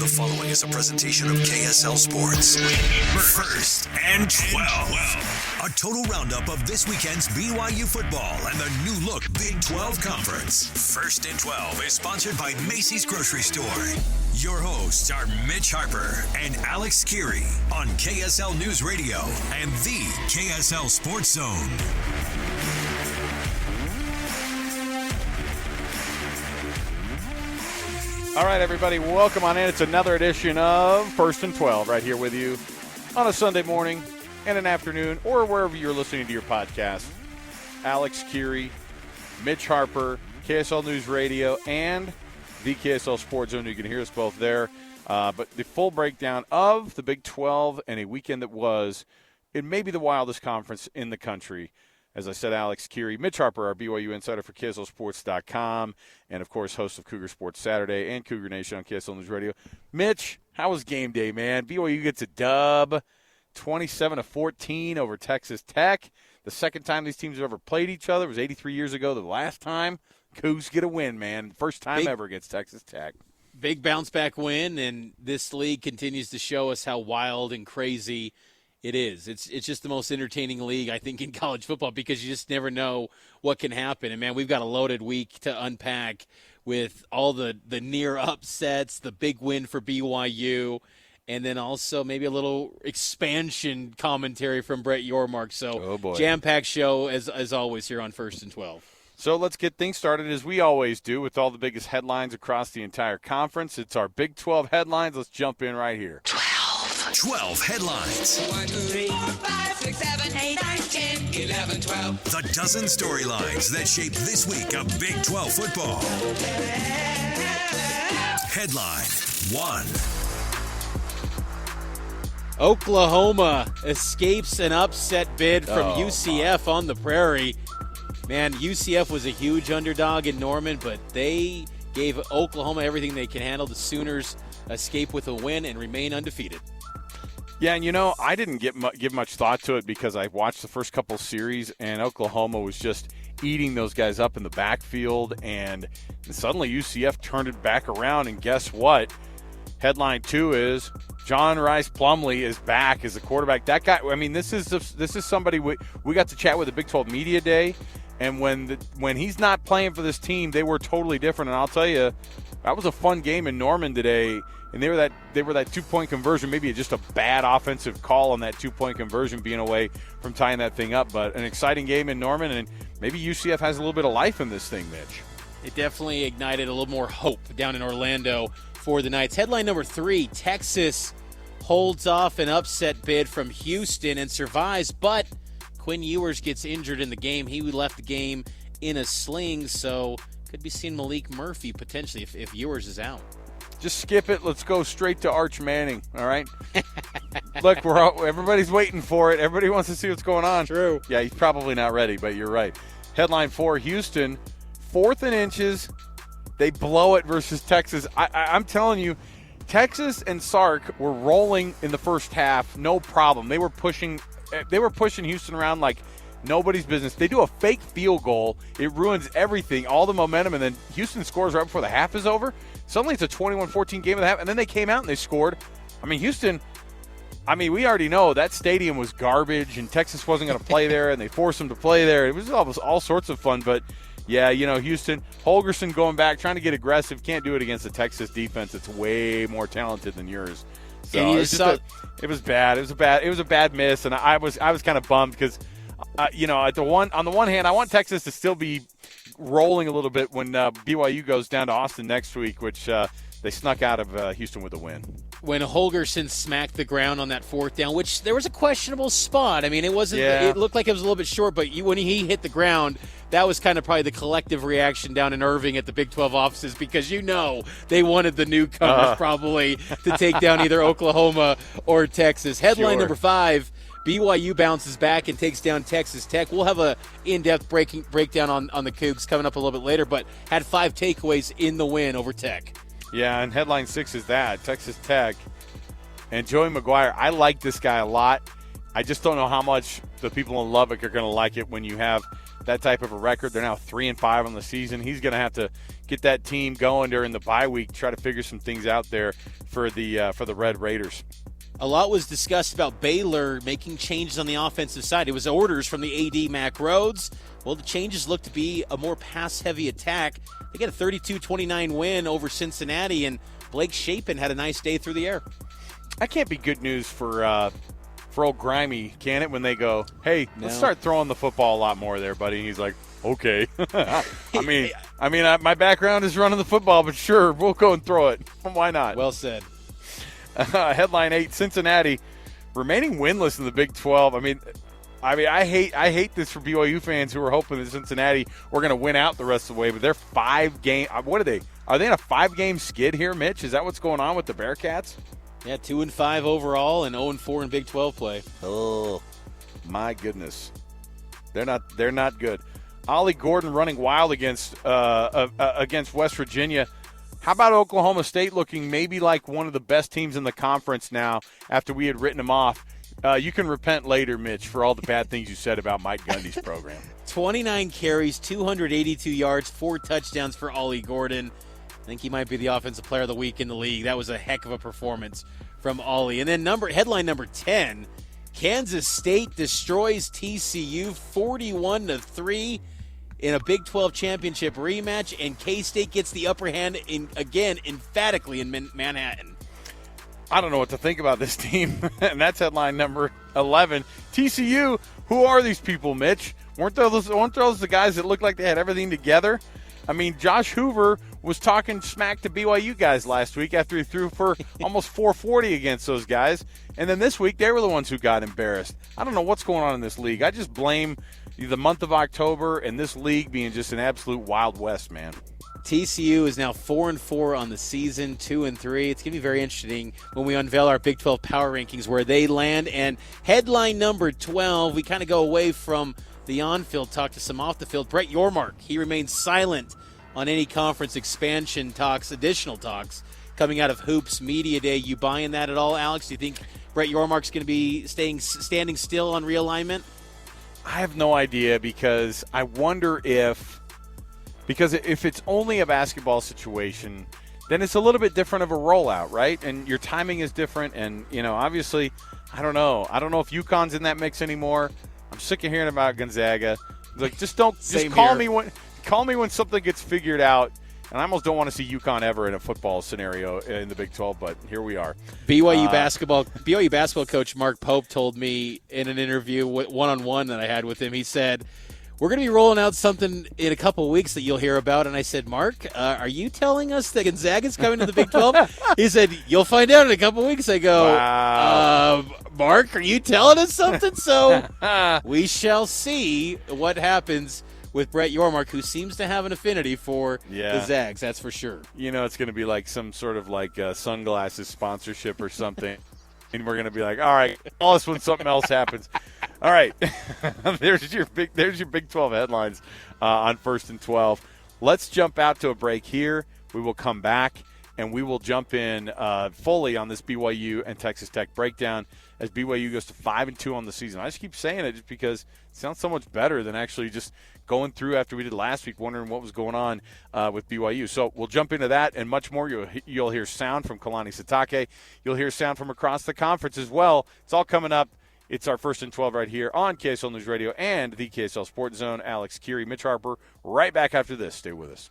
The following is a presentation of KSL Sports. First and 12. A total roundup of this weekend's BYU football and the new look Big 12 Conference. First and 12 is sponsored by Macy's Grocery Store. Your hosts are Mitch Harper and Alex Kirry on KSL News Radio and the KSL Sports Zone. All right, everybody, welcome on in. It's another edition of First and 12 right here with you on a Sunday morning and an afternoon or wherever you're listening to your podcast. Alex Kirry, Mitch Harper, KSL News Radio, and the KSL Sports Zone. You can hear us both there. But the full breakdown of the Big 12 and a weekend that was, it may be the wildest conference in the country. As I said, Alex Kirry, Mitch Harper, our BYU insider for KSLSports.com, and, of course, host of Cougar Sports Saturday and Cougar Nation on KSL News Radio. Mitch, how was game day, man? BYU gets a dub, 27-14 over Texas Tech. The second time these teams have ever played each other was 83 years ago. The last time, Cougs get a win, man. First time ever against Texas Tech. Big bounce-back win, and this league continues to show us how wild and crazy it is. It's just the most entertaining league, I think, in college football because you just never know what can happen. And, man, we've got a loaded week to unpack with all the near upsets, the big win for BYU, and then also maybe a little expansion commentary from Brett Yormark. So jam-packed show, as always, here on First and 12. So let's get things started as we always do with all the biggest headlines across the entire conference. It's our Big 12 headlines. Let's jump in right here. 12 headlines. 1, 2, 3, 4, 5, 6, 7, 8, 9, 10, 11, 12. The dozen storylines that shape this week of Big 12 football. Headline 1. Oklahoma escapes an upset bid from UCF on the Prairie. Man, UCF was a huge underdog in Norman, but they gave Oklahoma everything they can handle. The Sooners escape with a win and remain undefeated. Yeah, and I didn't give much thought to it because I watched the first couple series, and Oklahoma was just eating those guys up in the backfield, and suddenly UCF turned it back around, and guess what? Headline 2 is John Rice Plumlee is back as the quarterback. That guy, I mean, this is somebody we got to chat with at Big 12 Media Day, and when he's not playing for this team, they were totally different, and I'll tell you, that was a fun game in Norman today. And they were that 2-point conversion, maybe just a bad offensive call on that 2-point conversion being away from tying that thing up. But an exciting game in Norman, and maybe UCF has a little bit of life in this thing, Mitch. It definitely ignited a little more hope down in Orlando for the Knights. Headline number 3, Texas holds off an upset bid from Houston and survives, but Quinn Ewers gets injured in the game. He left the game in a sling, so could be seeing Malik Murphy potentially if Ewers is out. Just skip it. Let's go straight to Arch Manning, all right? Look, everybody's waiting for it. Everybody wants to see what's going on. True. Yeah, he's probably not ready, but you're right. Headline 4, Houston, 4th and inches. They blow it versus Texas. I'm telling you, Texas and Sark were rolling in the first half, no problem. They were pushing Houston around like nobody's business. They do a fake field goal. It ruins everything, all the momentum, and then Houston scores right before the half is over. Suddenly it's a 21-14 game of the half, and then they came out and they scored. I mean, Houston, we already know that stadium was garbage, and Texas wasn't going to play there, and they forced them to play there. It was all sorts of fun, but, yeah, Houston, Holgorsen going back, trying to get aggressive, can't do it against the Texas defense. It's way more talented than yours. So it was bad. It was a bad miss, and I was kind of bummed because, on the one hand, I want Texas to still be rolling a little bit when BYU goes down to Austin next week, which they snuck out of Houston with a win. When Holgorsen smacked the ground on that 4th down, which there was a questionable spot. I mean, it wasn't. Yeah. It looked like it was a little bit short, but when he hit the ground, that was kind of probably the collective reaction down in Irving at the Big 12 offices because they wanted the newcomers probably to take down either Oklahoma or Texas. Headline number 5. BYU bounces back and takes down Texas Tech. We'll have a in-depth breakdown on the Cougs coming up a little bit later, but had 5 takeaways in the win over Tech. Yeah, and headline 6 is that, Texas Tech. And Joey McGuire, I like this guy a lot. I just don't know how much the people in Lubbock are going to like it when you have that type of a record. They're now 3-5 on the season. He's going to have to get that team going during the bye week, try to figure some things out there for the Red Raiders. A lot was discussed about Baylor making changes on the offensive side. It was orders from the AD, Mac Rhodes. Well, the changes look to be a more pass-heavy attack. They get a 32-29 win over Cincinnati, and Blake Shapen had a nice day through the air. That can't be good news for old Grimy, can it? When they go, hey, let's start throwing the football a lot more there, buddy. And he's like, okay. My background is running the football, but sure, we'll go and throw it. Why not? Well said. Headline 8: Cincinnati remaining winless in the Big 12. I hate this for BYU fans who are hoping that Cincinnati were going to win out the rest of the way, but they're 5-game. What are they? Are they in a 5-game skid here, Mitch? Is that what's going on with the Bearcats? Yeah, 2-5 overall and 0-4 in Big 12 play. Oh, my goodness, they're not good. Ollie Gordon running wild against West Virginia. How about Oklahoma State looking maybe like one of the best teams in the conference now after we had written them off? You can repent later, Mitch, for all the bad things you said about Mike Gundy's program. 29 carries, 282 yards, 4 touchdowns for Ollie Gordon. I think he might be the offensive player of the week in the league. That was a heck of a performance from Ollie. And then headline number 10, Kansas State destroys TCU 41-3 in a Big 12 championship rematch, and K-State gets the upper hand emphatically in Manhattan. I don't know what to think about this team, and that's headline number 11. TCU, who are these people, Mitch? Weren't those the guys that looked like they had everything together? Josh Hoover was talking smack to BYU guys last week after he threw for almost 440 against those guys, and then this week they were the ones who got embarrassed. I don't know what's going on in this league. I just blame the month of October and this league being just an absolute Wild West, man. TCU is now 4-4 on the season, 2-3. It's going to be very interesting when we unveil our Big 12 power rankings where they land. And headline number 12, we kind of go away from the on-field talk to some off-the-field. Brett Yormark, he remains silent on any conference expansion talks, additional talks coming out of Hoops Media Day. You buying that at all, Alex? Do you think Brett Yormark's going to be standing still on realignment? I have no idea because I wonder if it's only a basketball situation, then it's a little bit different of a rollout, right? And your timing is different. And, obviously, I don't know. I don't know if UConn's in that mix anymore. I'm sick of hearing about Gonzaga. Like, just call me when something gets figured out. And I almost don't want to see UConn ever in a football scenario in the Big 12, but here we are. BYU basketball coach Mark Pope told me in an interview one-on-one that I had with him, he said, we're going to be rolling out something in a couple of weeks that you'll hear about. And I said, Mark, are you telling us that Gonzaga's coming to the Big 12? He said, you'll find out in a couple of weeks. I go, wow. Mark, are you telling us something? So we shall see what happens with Brett Yormark, who seems to have an affinity for the Zags, that's for sure. It's going to be like some sort of sunglasses sponsorship or something. And we're going to be like, all right, call us when something else happens. All right, there's your Big 12 headlines on 1st and 12. Let's jump out to a break here. We will come back, and we will jump in fully on this BYU and Texas Tech breakdown as BYU goes to 5-2 on the season. I just keep saying it just because it sounds so much better than actually just going through after we did last week, wondering what was going on with BYU. So we'll jump into that and much more. You'll hear sound from Kalani Sitake. You'll hear sound from across the conference as well. It's all coming up. It's our 1st and 12 right here on KSL News Radio and the KSL Sports Zone. Alex Kirry, Mitch Harper, right back after this. Stay with us.